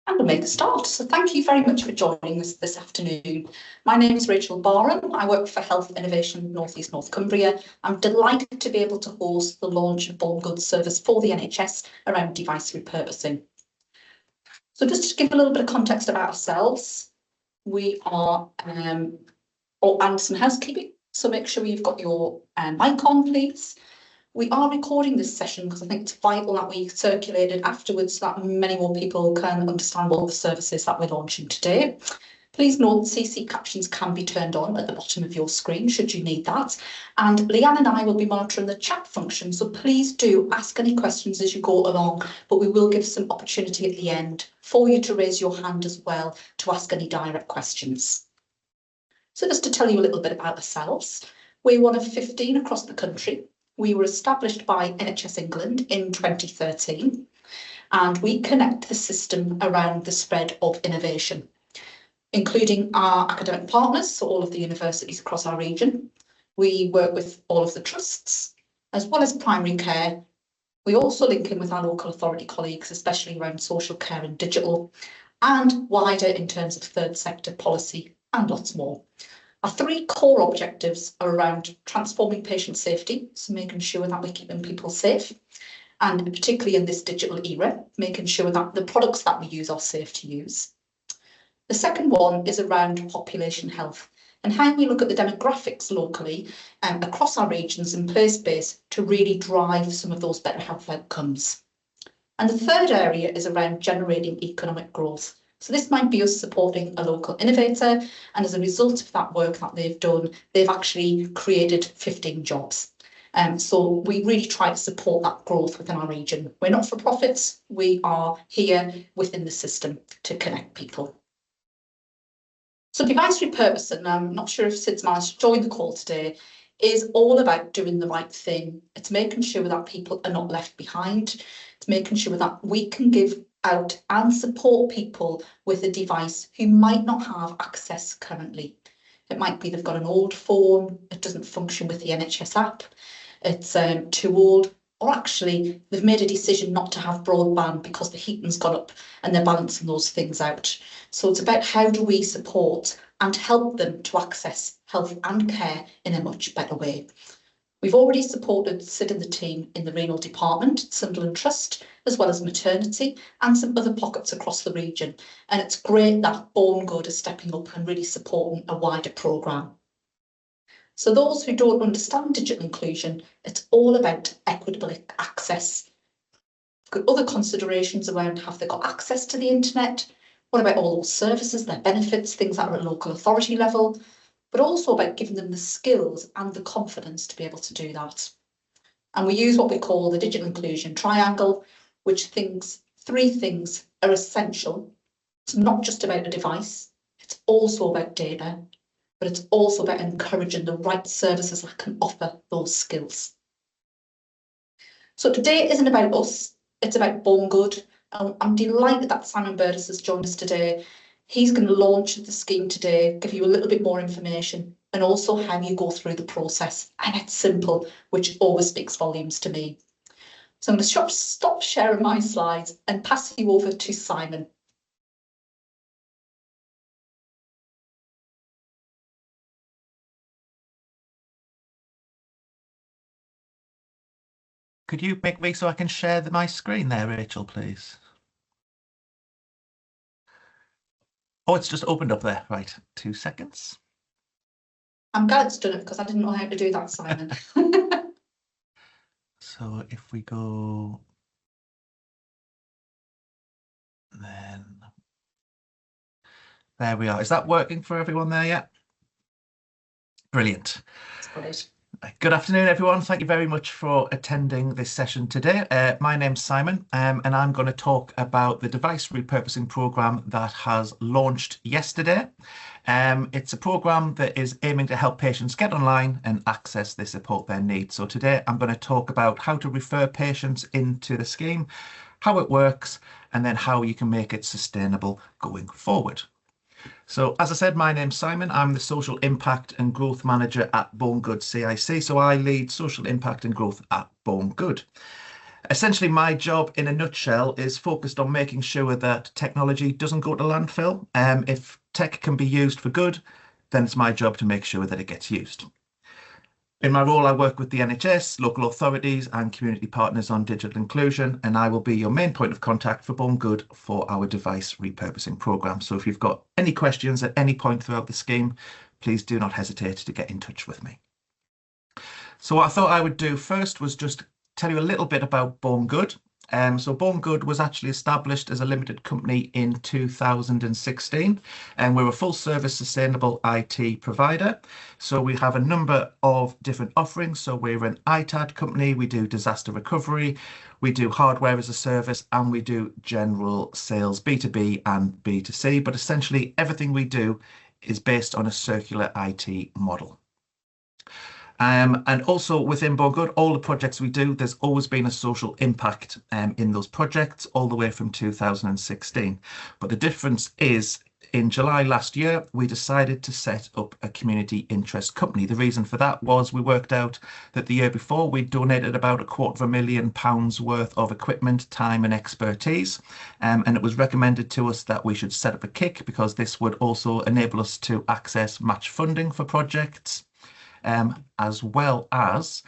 And we'll make a start. So thank you very much for joining us this afternoon. My name is Rachel Barham. I work for Health Innovation North East North Cumbria. I'm delighted to be able to host the launch of Born Good service for the NHS around device repurposing. So just to give a little bit of context about ourselves, we are, and some housekeeping. So make sure you've got your mic on, please. We are recording this session because I think it's vital that we circulate it afterwards so that many more people can understand what the service is that we're launching today. Please note CC captions can be turned on at the bottom of your screen should you need that. And Leanne and I will be monitoring the chat function, so please do ask any questions as you go along, but we will give some opportunity at the end for you to raise your hand as well to ask any direct questions. So just to tell you a little bit about ourselves, we're one of 15 across the country. We were established by NHS England in 2013, and we connect the system around the spread of innovation, including our academic partners, so all of the universities across our region. We work with all of the trusts, as well as primary care. We also link in with our local authority colleagues, especially around social care and digital, and wider in terms of third sector policy and lots more. Our three core objectives are around transforming patient safety, so making sure that we're keeping people safe, and particularly in this digital era, making sure that the products that we use are safe to use. The second one is around population health and how we look at the demographics locally across our regions and place-based to really drive some of those better health outcomes. And the third area is around generating economic growth. So this might be us supporting a local innovator, and as a result of that work that they've done, they've actually created 15 jobs. So we really try to support that growth within our region. We're not for profits, we are here within the system to connect people. So device repurposing, I'm not sure if Sid's managed to join the call today, is all about doing the right thing. It's making sure that people are not left behind. It's making sure that we can give out and support people with a device who might not have access currently. It might be they've got an old phone, it doesn't function with the NHS app, it's too old, or actually they've made a decision not to have broadband because the heating's gone up and they're balancing those things out. So it's about how do we support and help them to access health and care in a much better way. We've already supported Sid and the team in the renal department, Sunderland Trust, as well as maternity and some other pockets across the region. And it's great that Born Good is stepping up and really supporting a wider programme. So those who don't understand digital inclusion, it's all about equitable access. We've got other considerations around have they got access to the internet? What about all those services, their benefits, things that are at local authority level? But also about giving them the skills and the confidence to be able to do that. And we use what we call the digital inclusion triangle, which thinks three things are essential. It's not just about a device, it's also about data, but it's also about encouraging the right services that can offer those skills. So today isn't about us, it's about Born Good. I'm delighted that Simon Burtis has joined us today. He's going to launch the scheme today, give you a little bit more information, and also how you go through the process. And it's simple, which always speaks volumes to me. So I'm going to stop sharing my slides and pass you over to Simon. Could you make me so I can share my screen there, Rachel, please? Oh, it's just opened up there. Right, 2 seconds. I'm glad it's done it because I didn't know how to do that, Simon. So if we go, then there we are. Is that working for everyone there yet? Brilliant. That's great. Good afternoon, everyone. Thank you very much for attending this session today. My name's Simon, and I'm going to talk about the device repurposing programme that has launched yesterday. It's a programme that is aiming to help patients get online and access the support they need. So today I'm going to talk about how to refer patients into the scheme, how it works, and then how you can make it sustainable going forward. So as I said, my name's Simon. I'm the Social Impact and Growth Manager at Born Good CIC. So I lead social impact and growth at Born Good. Essentially, my job in a nutshell is focused on making sure that technology doesn't go to landfill. If tech can be used for good, then it's my job to make sure that it gets used. In my role, I work with the NHS, local authorities and community partners on digital inclusion, and I will be your main point of contact for Born Good for our device repurposing programme. So if you've got any questions at any point throughout the scheme, please do not hesitate to get in touch with me. So what I thought I would do first was just tell you a little bit about Born Good. So Born Good was actually established as a limited company in 2016, and we're a full service sustainable IT provider. So we have a number of different offerings. So we're an ITAD company, we do disaster recovery, we do hardware as a service, and we do general sales, B2B and B2C. But essentially everything we do is based on a circular IT model. And also within Born Good, all the projects we do, there's always been a social impact in those projects all the way from 2016. But the difference is in July last year, we decided to set up a community interest company. The reason for that was we worked out that the year before we donated about £250,000 worth of equipment, time and expertise. And it was recommended to us that we should set up a KIC because this would also enable us to access match funding for projects. As well as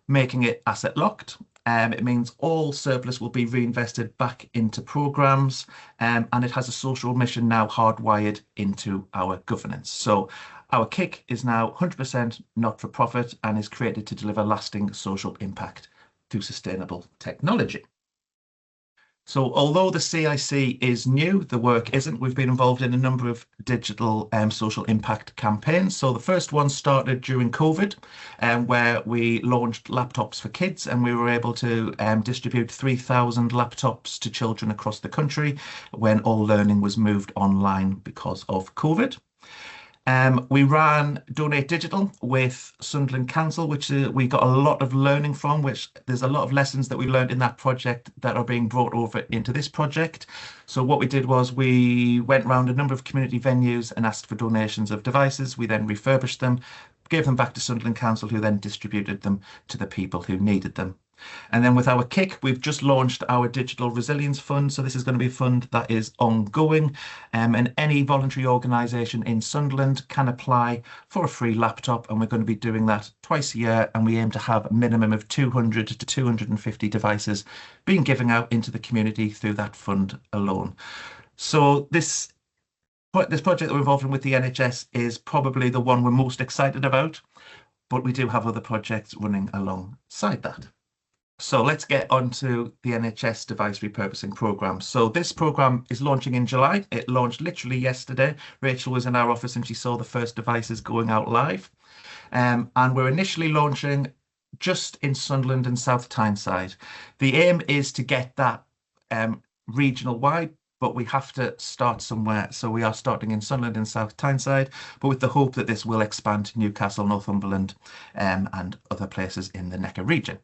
making it asset locked. It means all surplus will be reinvested back into programmes, and it has a social mission now hardwired into our governance. So our KIC is now 100% not-for-profit and is created to deliver lasting social impact through sustainable technology. So although the CIC is new, the work isn't. We've been involved in a number of digital social impact campaigns. So the first one started during COVID, where we launched laptops for kids, and we were able to distribute 3,000 laptops to children across the country when all learning was moved online because of COVID. We ran Donate Digital with Sunderland Council, which we got a lot of learning from, which there's a lot of lessons that we learned in that project that are being brought over into this project. So what we did was we went around a number of community venues and asked for donations of devices. We then refurbished them, gave them back to Sunderland Council, who then distributed them to the people who needed them. And then with our KIC, we've just launched our Digital Resilience Fund. So this is going to be a fund that is ongoing, and any voluntary organisation in Sunderland can apply for a free laptop, and we're going to be doing that twice a year, and we aim to have a minimum of 200 to 250 devices being given out into the community through that fund alone. So this project that we're involved in with the NHS is probably the one we're most excited about, but we do have other projects running alongside that. So let's get on to the NHS device repurposing programme. So this programme is launching in July. It launched literally yesterday. Rachel was in our office and she saw the first devices going out live. And we're initially launching just in Sunderland and South Tyneside. The aim is to get that regional wide, but we have to start somewhere. So we are starting in Sunderland and South Tyneside, but with the hope that this will expand to Newcastle, Northumberland, and other places in the Necker region.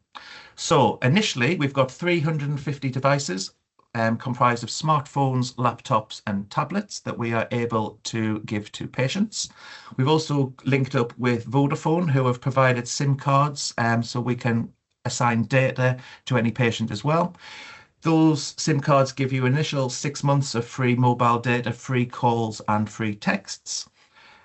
So initially, we've got 350 devices comprised of smartphones, laptops and tablets that we are able to give to patients. We've also linked up with Vodafone, who have provided SIM cards, so we can assign data to any patient as well. Those SIM cards give you initial 6 months of free mobile data, free calls and free texts.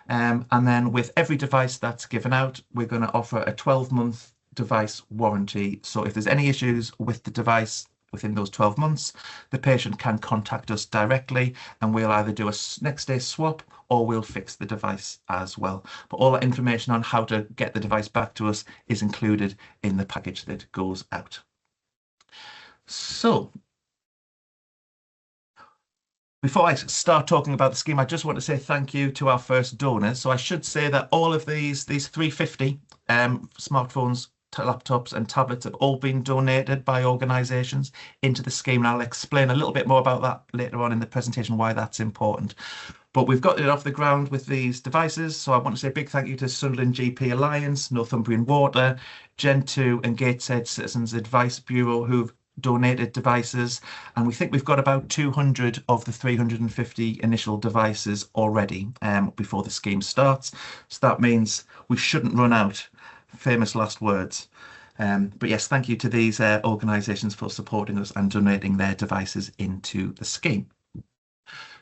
And then with every device that's given out, we're going to offer a 12-month device warranty. So if there's any issues with the device within those 12 months, the patient can contact us directly and we'll either do a next day swap or we'll fix the device as well. But all that information on how to get the device back to us is included in the package that goes out. So, before I start talking about the scheme, I just want to say thank you to our first donors. So I should say that all of these 350 smartphones, laptops and tablets have all been donated by organisations into the scheme. And I'll explain a little bit more about that later on in the presentation, why that's important. But we've got it off the ground with these devices. So I want to say a big thank you to Sunderland GP Alliance, Northumbrian Water, Gen2 and Gateshead Citizens Advice Bureau, who've donated devices, and we think we've got about 200 of the 350 initial devices already before the scheme starts. So that means we shouldn't run out. Famous last words. But yes, thank you to these organisations for supporting us and donating their devices into the scheme.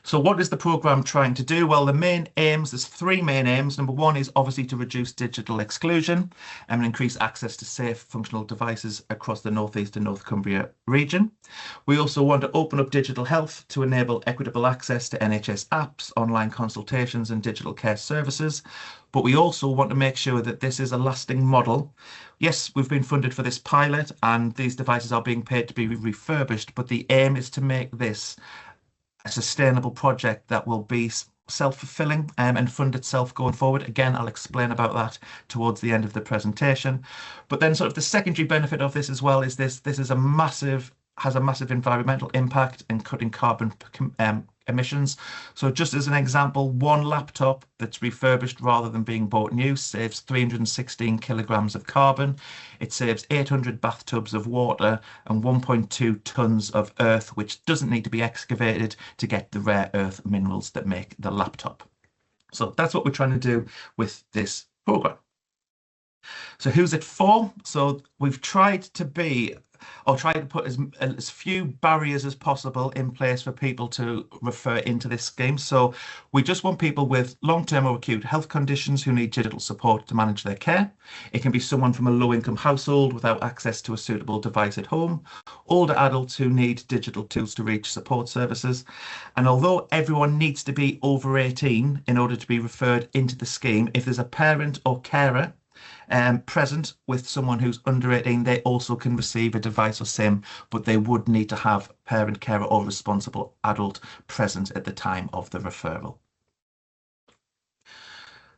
So what is the programme trying to do? Well, the main aims, there's three main aims. Number one is obviously to reduce digital exclusion and increase access to safe functional devices across the North East and North Cumbria region. We also want to open up digital health to enable equitable access to NHS apps, online consultations and digital care services. But we also want to make sure that this is a lasting model. Yes, we've been funded for this pilot and these devices are being paid to be refurbished, but the aim is to make this a sustainable project that will be self-fulfilling and fund itself going forward. Again, I'll explain about that towards the end of the presentation. But then sort of the secondary benefit of this as well is this is has a massive environmental impact in cutting carbon emissions. So just as an example, one laptop that's refurbished rather than being bought new saves 316 kilograms of carbon. It saves 800 bathtubs of water and 1.2 tons of earth, which doesn't need to be excavated to get the rare earth minerals that make the laptop. So that's what we're trying to do with this program. So who's it for? So we've tried to put as few barriers as possible in place for people to refer into this scheme. So we just want people with long-term or acute health conditions who need digital support to manage their care. It can be someone from a low-income household without access to a suitable device at home, older adults who need digital tools to reach support services. And although everyone needs to be over 18 in order to be referred into the scheme, if there's a parent or carer present with someone who's under 18, they also can receive a device or SIM, but they would need to have parent, carer or responsible adult present at the time of the referral.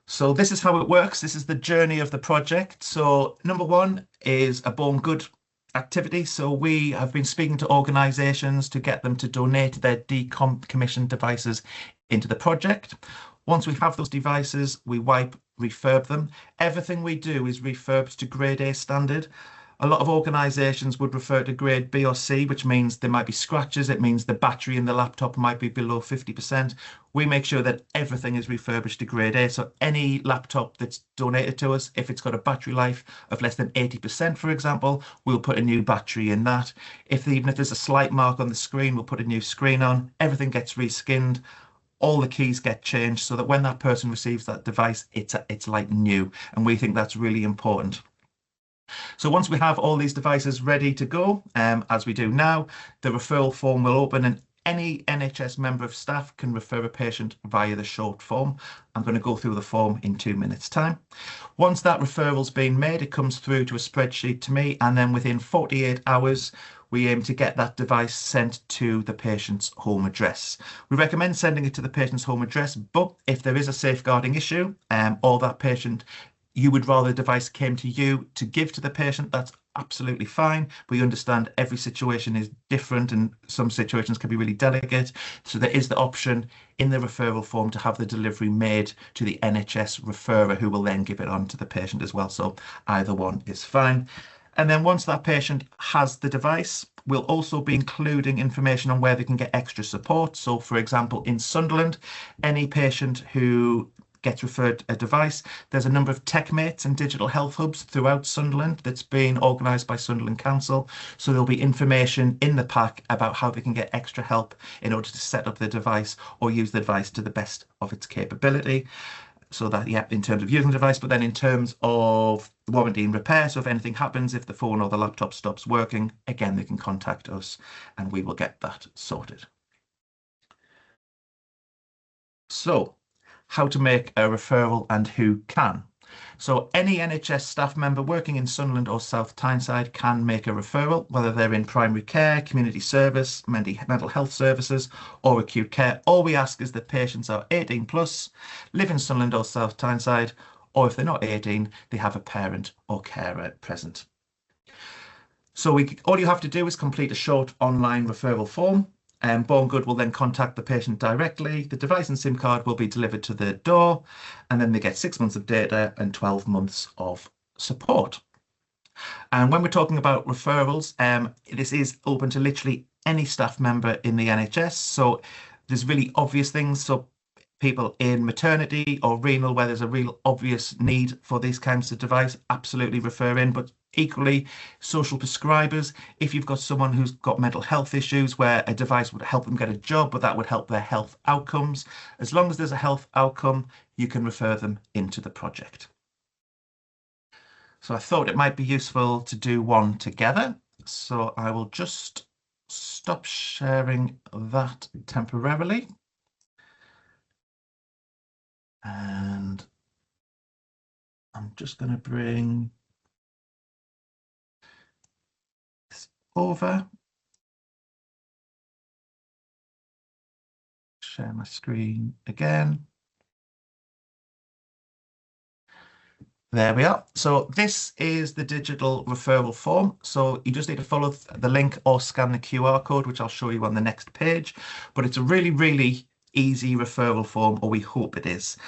So this is how it works. This is the journey of the project. So number one is a Born Good activity. So we have been speaking to organisations to get them to donate their decommissioned devices into the project. Once we have those devices, we refurb them. Everything we do is refurbed to grade A standard. A lot of organisations would refer to grade B or C, which means there might be scratches. It means the battery in the laptop might be below 50%. We make sure that everything is refurbished to grade A. So any laptop that's donated to us, if it's got a battery life of less than 80%, for example, we'll put a new battery in that. Even if there's a slight mark on the screen, we'll put a new screen on. Everything gets reskinned. All the keys get changed so that when that person receives that device, it's like new. And we think that's really important. So once we have all these devices ready to go, as we do now, the referral form will open and any NHS member of staff can refer a patient via the short form. I'm going to go through the form in 2 minutes' time. Once that referral's been made, it comes through to a spreadsheet to me, and then within 48 hours, we aim to get that device sent to the patient's home address. We recommend sending it to the patient's home address, but if there is a safeguarding issue or that patient, you would rather the device came to you to give to the patient, that's absolutely fine. We understand every situation is different and some situations can be really delicate. So there is the option in the referral form to have the delivery made to the NHS referrer who will then give it on to the patient as well. So either one is fine. And then once that patient has the device, we'll also be including information on where they can get extra support. So for example, in Sunderland, any patient who gets referred a device, there's a number of tech mates and digital health hubs throughout Sunderland that's been organised by Sunderland Council. So there'll be information in the pack about how they can get extra help in order to set up the device or use the device to the best of its capability. So that, yeah, in terms of using the device, but then in terms of warranty and repair, so if anything happens, if the phone or the laptop stops working, again, they can contact us and we will get that sorted. So how to make a referral and who can. So any NHS staff member working in Sunderland or South Tyneside can make a referral, whether they're in primary care, community service, mental health services or acute care. All we ask is that patients are 18 plus, live in Sunderland or South Tyneside, or if they're not 18, they have a parent or carer present. So all you have to do is complete a short online referral form. Born Good will then contact the patient directly. The device and SIM card will be delivered to their door, and then they get 6 months of data and 12 months of support. And when we're talking about referrals, this is open to literally any staff member in the NHS. So there's really obvious things. So people in maternity or renal, where there's a real obvious need for these kinds of device, absolutely refer in. But Equally, social prescribers, if you've got someone who's got mental health issues where a device would help them get a job, but that would help their health outcomes, as long as there's a health outcome, you can refer them into the project. So I thought it might be useful to do one together. So I will just stop sharing that temporarily. And I'm just going to bring this over. Share my screen again. There we are. So this is the digital referral form. So you just need to follow the link or scan the QR code, which I'll show you on the next page. But it's a really, really easy referral form, or we hope it is.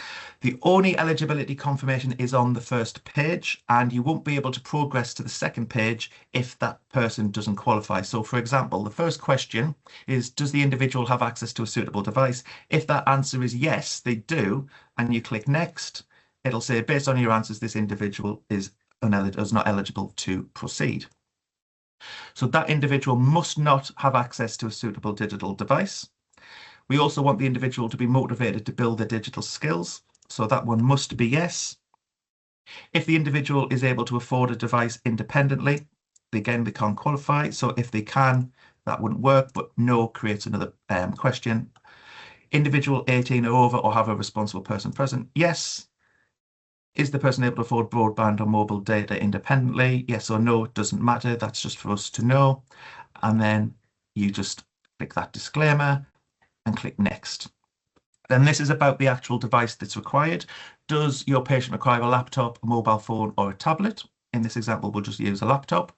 The only eligibility confirmation is on the first page, and you won't be able to progress to the second page if that person doesn't qualify. So for example, the first question is, does the individual have access to a suitable device? If that answer is yes, they do, and you click next, it'll say, based on your answers, this individual is not eligible to proceed. So that individual must not have access to a suitable digital device. We also want the individual to be motivated to build their digital skills. So that one must be yes. If the individual is able to afford a device independently, again, they can't qualify. So if they can, that wouldn't work, but no creates another question. Individual 18 or over or have a responsible person present, yes. Is the person able to afford broadband or mobile data independently? Yes or no, it doesn't matter. That's just for us to know. And then you just click that disclaimer and click next. Then this is about the actual device that's required. Does your patient require a laptop, a mobile phone, or a tablet? In this example, we'll just use a laptop.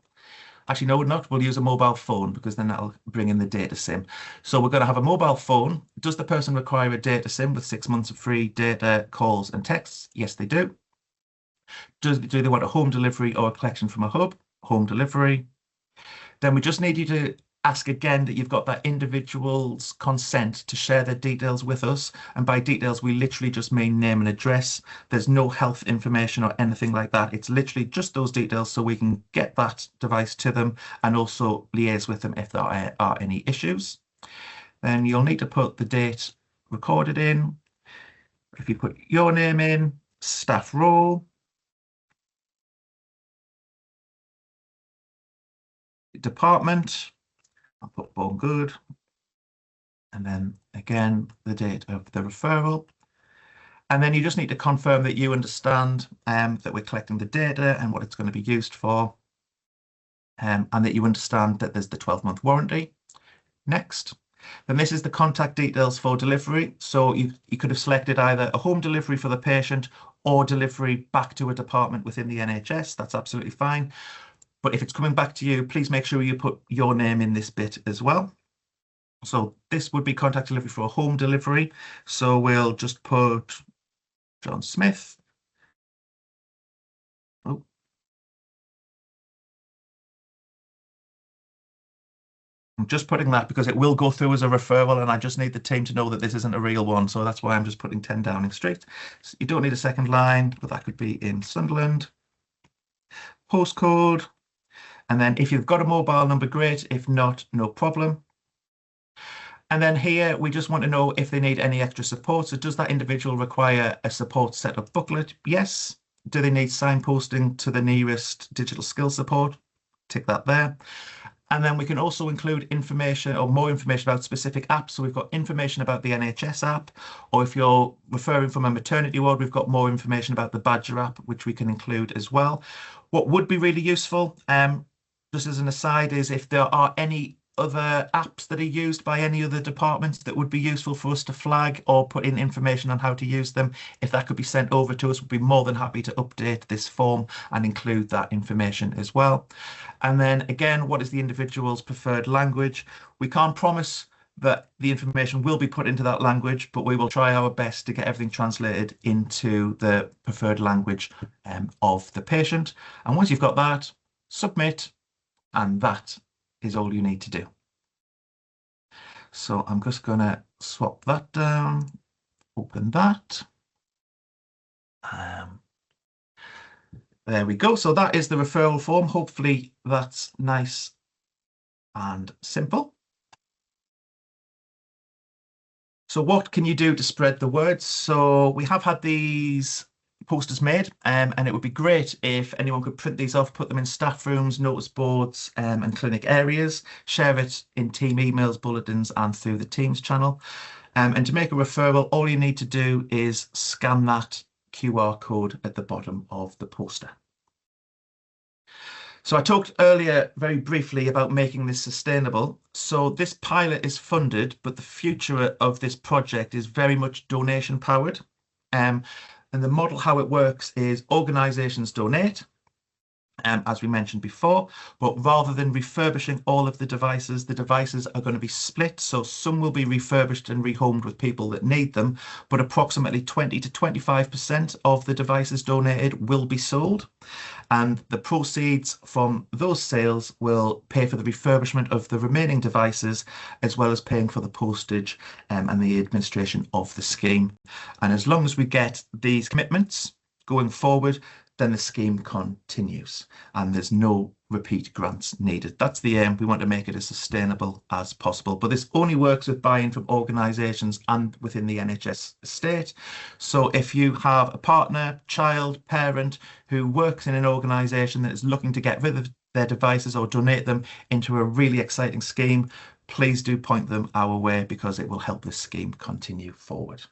Actually, no, we're not. We'll use a mobile phone because then that'll bring in the data SIM. So we're going to have a mobile phone. Does the person require a data SIM with 6 months of free data, calls, and texts? Yes, they do. Do they want a home delivery or a collection from a hub? Home delivery. Then we just need you to ask again that you've got that individual's consent to share their details with us. And by details, we literally just mean name and address. There's no health information or anything like that. It's literally just those details so we can get that device to them and also liaise with them if there are any issues. Then you'll need to put the date recorded in. If you put your name in, staff role, department, I'll put Born Good, and then again the date of the referral. And then you just need to confirm that you understand that we're collecting the data and what it's going to be used for, and that you understand that there's the 12-month warranty. Next. Then this is the contact details for delivery. So you could have selected either a home delivery for the patient or delivery back to a department within the NHS. That's absolutely fine. But if it's coming back to you, please make sure you put your name in this bit as well. So this would be contact delivery for a home delivery. So we'll just put John Smith. Oh. I'm just putting that because it will go through as a referral and I just need the team to know that this isn't a real one. So that's why I'm just putting 10 Downing Street. So you don't need a second line, but that could be in Sunderland. Postcode. And then if you've got a mobile number, great. If not, no problem. And then here, we just want to know if they need any extra support. So does that individual require a support setup booklet? Yes. Do they need signposting to the nearest digital skills support? Tick that there. And then we can also include information or more information about specific apps. So we've got information about the NHS app, or if you're referring from a maternity ward, we've got more information about the Badger app, which we can include as well. What would be really useful, just as an aside, is if there are any other apps that are used by any other departments that would be useful for us to flag or put in information on how to use them. If that could be sent over to us, we'd be more than happy to update this form and include that information as well. And then again, what is the individual's preferred language? We can't promise that the information will be put into that language, but we will try our best to get everything translated into the preferred language of the patient. And once you've got that, submit, and that is all you need to do. So I'm just going to swap that down, open that. There we go. So that is the referral form. Hopefully that's nice and simple. So what can you do to spread the word? So we have had these posters made, and it would be great if anyone could print these off, put them in staff rooms, notice boards, and clinic areas, share it in team emails, bulletins, and through the Teams channel. And to make a referral, all you need to do is scan that QR code at the bottom of the poster. So I talked earlier very briefly about making this sustainable. So this pilot is funded, but the future of this project is very much donation powered. And the model, how it works is organisations donate, as we mentioned before, but rather than refurbishing all of the devices are going to be split. So some will be refurbished and rehomed with people that need them, but approximately 20 to 25% of the devices donated will be sold. And the proceeds from those sales will pay for the refurbishment of the remaining devices, as well as paying for the postage and the administration of the scheme. And as long as we get these commitments going forward, then the scheme continues and there's no repeat grants needed. That's the aim. We want to make it as sustainable as possible, but this only works with buy-in from organisations and within the NHS estate. So if you have a partner, child, parent who works in an organisation that is looking to get rid of their devices or donate them into a really exciting scheme, please do point them our way, because it will help this scheme continue forward.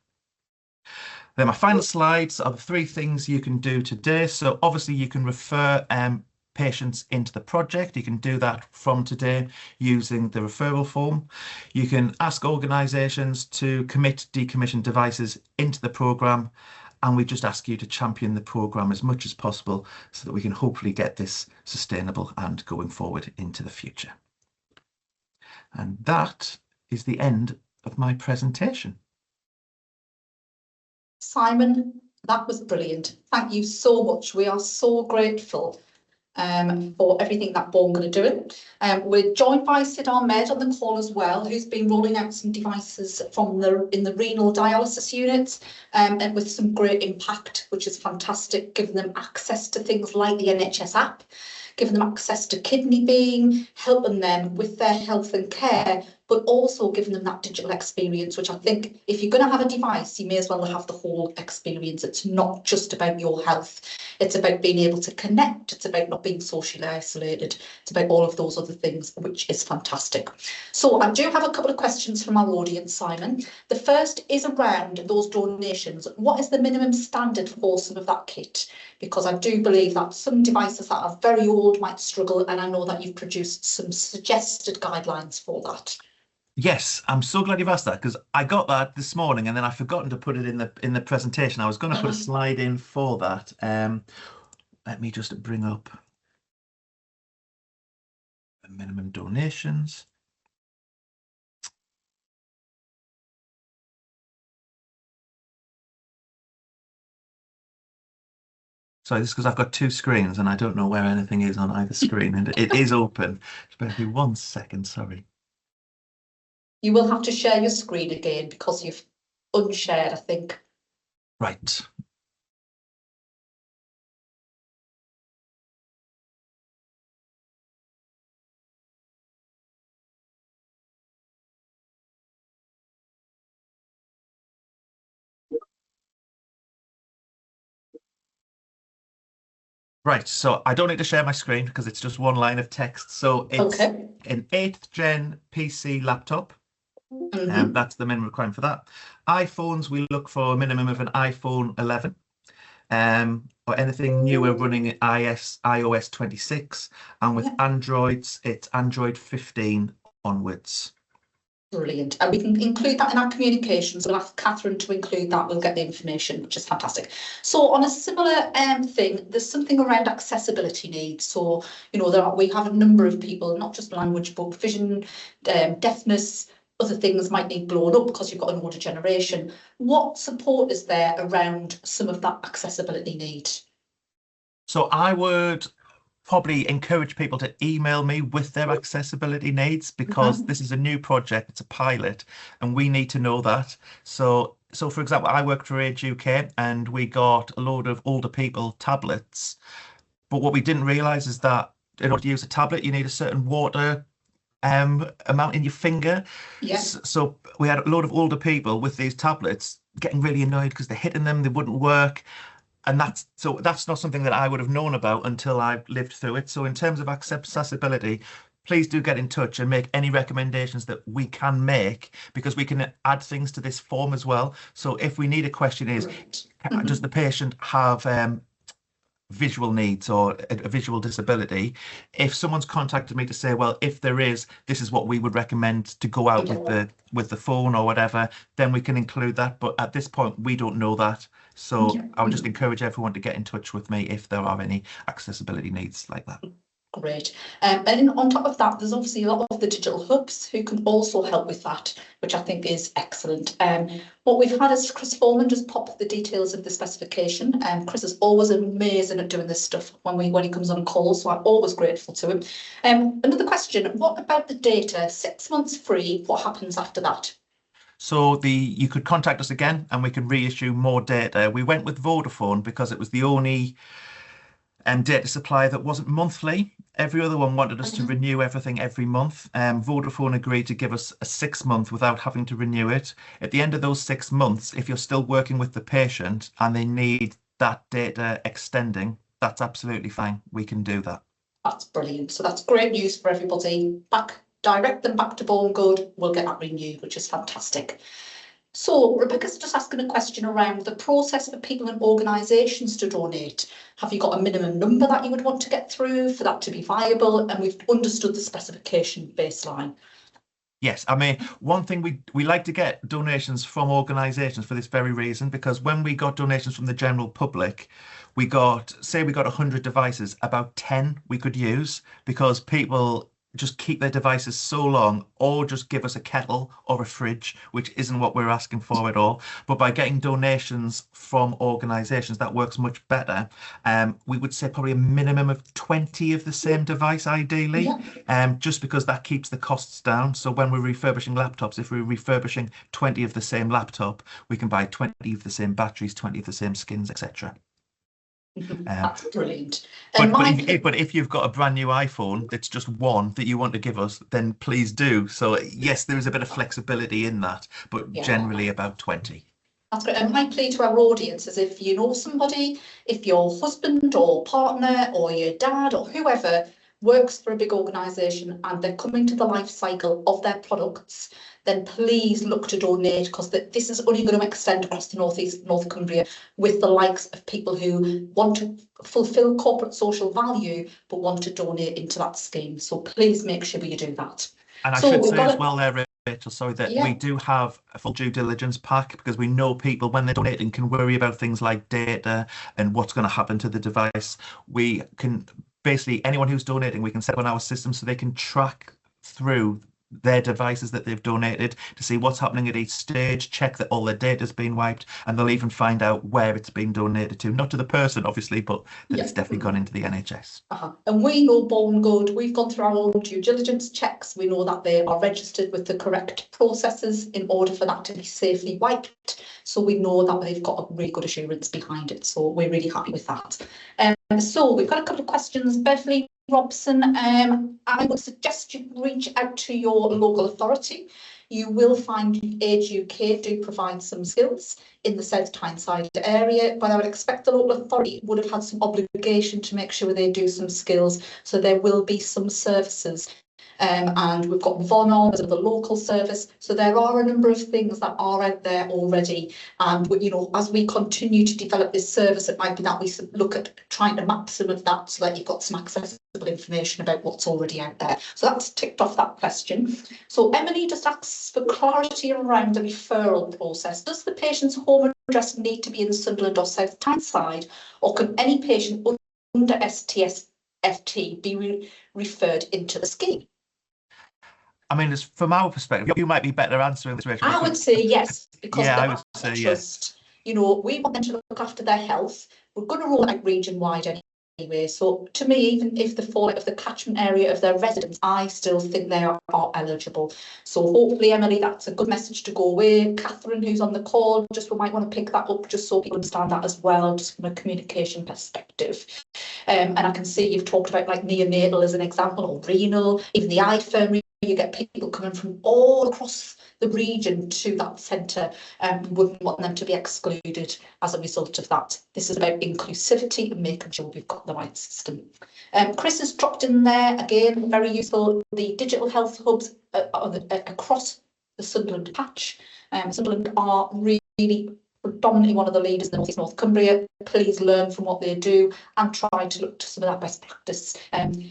Then my final slides are the 3 things you can do today. So obviously you can refer patients into the project. You can do that from today using the referral form. You can ask organisations to commit decommissioned devices into the programme, and we just ask you to champion the programme as much as possible so that we can hopefully get this sustainable and going forward into the future. And that is the end of my presentation. Simon, that was brilliant. Thank you so much. We are so grateful for everything that Born are doing. We're joined by Sid Ahmed on the call as well, who's been rolling out some devices in the renal dialysis units, and with some great impact, which is fantastic, giving them access to things like the NHS app, giving them access to kidney being, helping them with their health and care, but also giving them that digital experience, which I think if you're going to have a device, you may as well have the whole experience. It's not just about your health. It's about being able to connect. It's about not being socially isolated. It's about all of those other things, which is fantastic. So I do have a couple of questions from our audience, Simon. The first is around those donations. What is the minimum standard for some of that kit? Because I do believe that some devices that are very old might struggle, and I know that you've produced some suggested guidelines for that. Yes, I'm so glad you've asked that, because I got that this morning and then I've forgotten to put it in the presentation. I was going to put a slide in for that. Let me just bring up the minimum donations. Sorry, this is because I've got 2 screens and I don't know where anything is on either screen, and it is open. Just bear with me 1 second, sorry. You will have to share your screen again because you've unshared, I think. Right. Right, so I don't need to share my screen because it's just 1 line of text. So it's an 8th gen PC laptop. That's the minimum requirement for that. iPhones, we look for a minimum of an iPhone 11, or anything newer running iOS 26, and with Androids, it's Android 15 onwards. Brilliant. And we can include that in our communications. We'll ask Catherine to include that. We'll get the information, which is fantastic. So on a similar thing, there's something around accessibility needs. So, you know, we have a number of people, not just language, but vision, deafness, other things might need blown up because you've got an older generation. What support is there around some of that accessibility need? So I would probably encourage people to email me with their accessibility needs, because this is a new project, it's a pilot, and we need to know that. So for example, I worked for Age UK and we got a load of older people tablets, But what we didn't realise is that in order to use a tablet, you need a certain water amount in your finger. Yeah. So we had a load of older people with these tablets getting really annoyed because they're hitting them, they wouldn't work. And that's not something that I would have known about until I've lived through it. So in terms of accessibility, please do get in touch and make any recommendations that we can make, because we can add things to this form as well. So if we need a question is, does the patient have visual needs or a visual disability? If someone's contacted me to say, well, if there is, this is what we would recommend to go out with the phone or whatever, then we can include that. But at this point, we don't know that. So I would just encourage everyone to get in touch with me if there are any accessibility needs like that. Great. And then on top of that, there's obviously a lot of the digital hubs who can also help with that, which I think is excellent. What we've had is Chris Foreman just pop the details of the specification. Chris is always amazing at doing this stuff when he comes on call, so I'm always grateful to him. Another question, what about the data? 6 months free, what happens after that? So you could contact us again and we can reissue more data. We went with Vodafone because it was the only data supplier that wasn't monthly. Every other one wanted us to renew everything every month. Vodafone agreed to give us a 6 month without having to renew it. At the end of those 6 months, if you're still working with the patient and they need that data extending, that's absolutely fine. We can do that. That's brilliant. So that's great news for everybody. Direct them back to Born Good. We'll get that renewed, which is fantastic. So Rebecca's just asking a question around the process for people and organisations to donate. Have you got a minimum number that you would want to get through for that to be viable? And we've understood the specification baseline. Yes, I mean, one thing we like to get donations from organisations for this very reason, because when we got donations from the general public, we got 100 devices, about 10 we could use, because people just keep their devices so long, or just give us a kettle or a fridge, which isn't what we're asking for at all. But by getting donations from organisations, that works much better. We would say probably a minimum of 20 of the same device, ideally, just because that keeps the costs down. So when we're refurbishing laptops, if we're refurbishing 20 of the same laptop, we can buy 20 of the same batteries, 20 of the same skins, etc. That's brilliant. But if you've got a brand new iPhone that's just one that you want to give us, then please do. So yes, there is a bit of flexibility in that, but generally about 20. That's great. And my plea to our audience is, if you know somebody, if your husband or partner or your dad or whoever works for a big organisation and they're coming to the life cycle of their products, then please look to donate, because this is only going to extend across the North Cumbria with the likes of people who want to fulfil corporate social value but want to donate into that scheme. So please make sure you do that. And I should say as well there, Rachel, sorry, that we do have a full due diligence pack, because we know people when they're donating can worry about things like data and what's going to happen to the device. We can basically, anyone who's donating, we can set up on our system so they can track through their devices that they've donated to see what's happening at each stage, check that all their data's been wiped, and they'll even find out where it's been donated to. Not to the person, obviously, but that it's definitely gone into the NHS. And we know Born Good, we've gone through our own due diligence checks. We know that they are registered with the correct processes in order for that to be safely wiped. So we know that they've got a really good assurance behind it. So we're really happy with that. So we've got a couple of questions. Beverly Robson, I would suggest you reach out to your local authority. You will find Age UK do provide some skills in the South Tyneside area, but I would expect the local authority would have had some obligation to make sure they do some skills. So there will be some services. And we've got Vonon as a local service. So there are a number of things that are out there already. And, you know, as we continue to develop this service, it might be that we look at trying to map some of that so that you've got some accessible information about what's already out there. So that's ticked off that question. So Emily just asks for clarity around the referral process. Does the patient's home address need to be in Sunderland or South Tyneside, or can any patient under STSFT be referred into the scheme? I mean, from our perspective, you might be better answering this, Rachel. I would say yes, because I would say trust. You know, we want them to look after their health. We're going to roll out region-wide anyway. So to me, even if they fall out of the catchment area of their residence, I still think they are eligible. So hopefully, Emily, that's a good message to go away. Catherine, who's on the call, just we might want to pick that up just so people understand that as well, just from a communication perspective. And I can see you've talked about like neonatal as an example, or renal, even the infirmary. You get people coming from all across the region to that centre, and we wouldn't want them to be excluded as a result of that. This is about inclusivity and making sure we've got the right system. Chris has dropped in there, again, very useful, the digital health hubs across the Sunderland patch. Sunderland are really predominantly one of the leaders in the North East North Cumbria. Please learn from what they do and try to look to some of that best practice.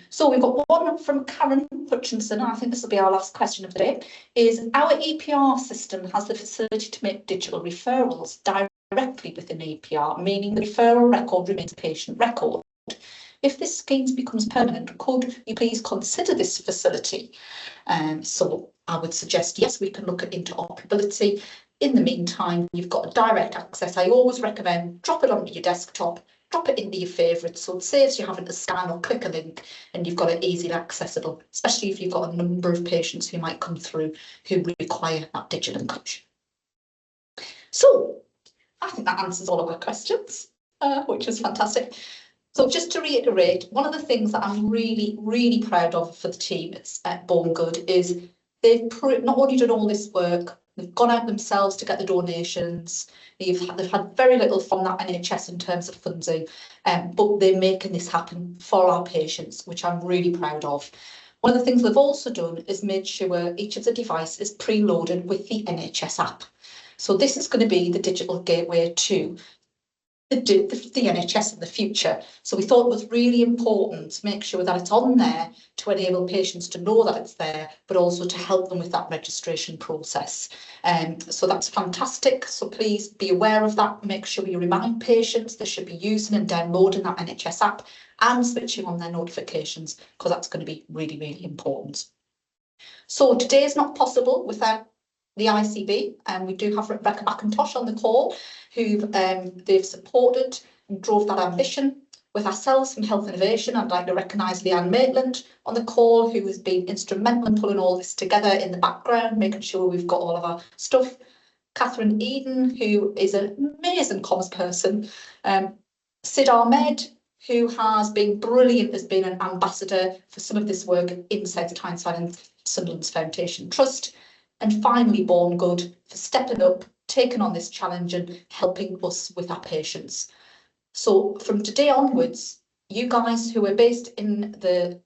So we've got one from Karen Hutchinson. I think this will be our last question of the day. Is our EPR system has the facility to make digital referrals directly within EPR, meaning the referral record remains a patient record? If this scheme becomes permanent, could you please consider this facility? So I would suggest, yes, we can look at interoperability. In the meantime, you've got direct access. I always recommend drop it onto your desktop, drop it into your favourites, so it saves you having to scan or click a link, and you've got it easily accessible, especially if you've got a number of patients who might come through who require that digital inclusion. So I think that answers all of our questions, which is fantastic. So just to reiterate, one of the things that I'm really, really proud of for the team at Born Good is they've not only done all this work, they've gone out themselves to get the donations. They've had very little from that NHS in terms of funding, but they're making this happen for our patients, which I'm really proud of. One of the things they've also done is made sure each of the devices is preloaded with the NHS app. So this is going to be the digital gateway to the NHS in the future. So we thought it was really important to make sure that it's on there to enable patients to know that it's there, but also to help them with that registration process. So that's fantastic. So please be aware of that. Make sure you remind patients they should be using and downloading that NHS app and switching on their notifications, because that's going to be really, really important. So today is not possible without the ICB, and we do have Rebecca McIntosh on the call, who they've supported and drove that ambition. With ourselves from Health Innovation, I'd like to recognise Leanne Maitland on the call, who has been instrumental in pulling all this together in the background, making sure we've got all of our stuff. Catherine Eden, who is an amazing comms person. Sid Ahmed, who has been brilliant, has been an ambassador for some of this work in South Tyneside and Sunderland's Foundation Trust. And finally, Born Good for stepping up, taking on this challenge and helping us with our patients. So from today onwards, you guys who are based in the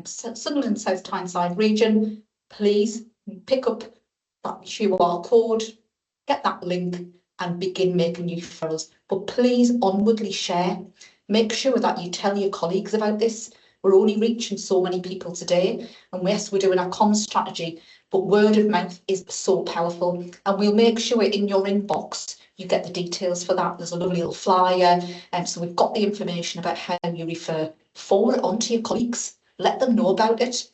Sunderland South Tyneside region, please pick up that QR code, get that link and begin making new referrals. But please onwardly share. Make sure that you tell your colleagues about this. We're only reaching so many people today. And yes, we're doing our comms strategy, but word of mouth is so powerful. And we'll make sure in your inbox you get the details for that. There's a lovely little flyer. So we've got the information about how you refer. Forward it on to your colleagues. Let them know about it.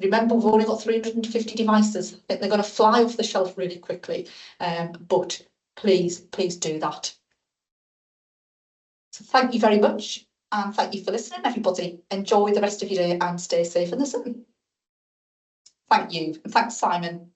Remember, we've only got 350 devices. I think they're going to fly off the shelf really quickly. But please do that. So thank you very much. And thank you for listening, everybody. Enjoy the rest of your day and stay safe in the sun. Thank you. And thanks, Simon.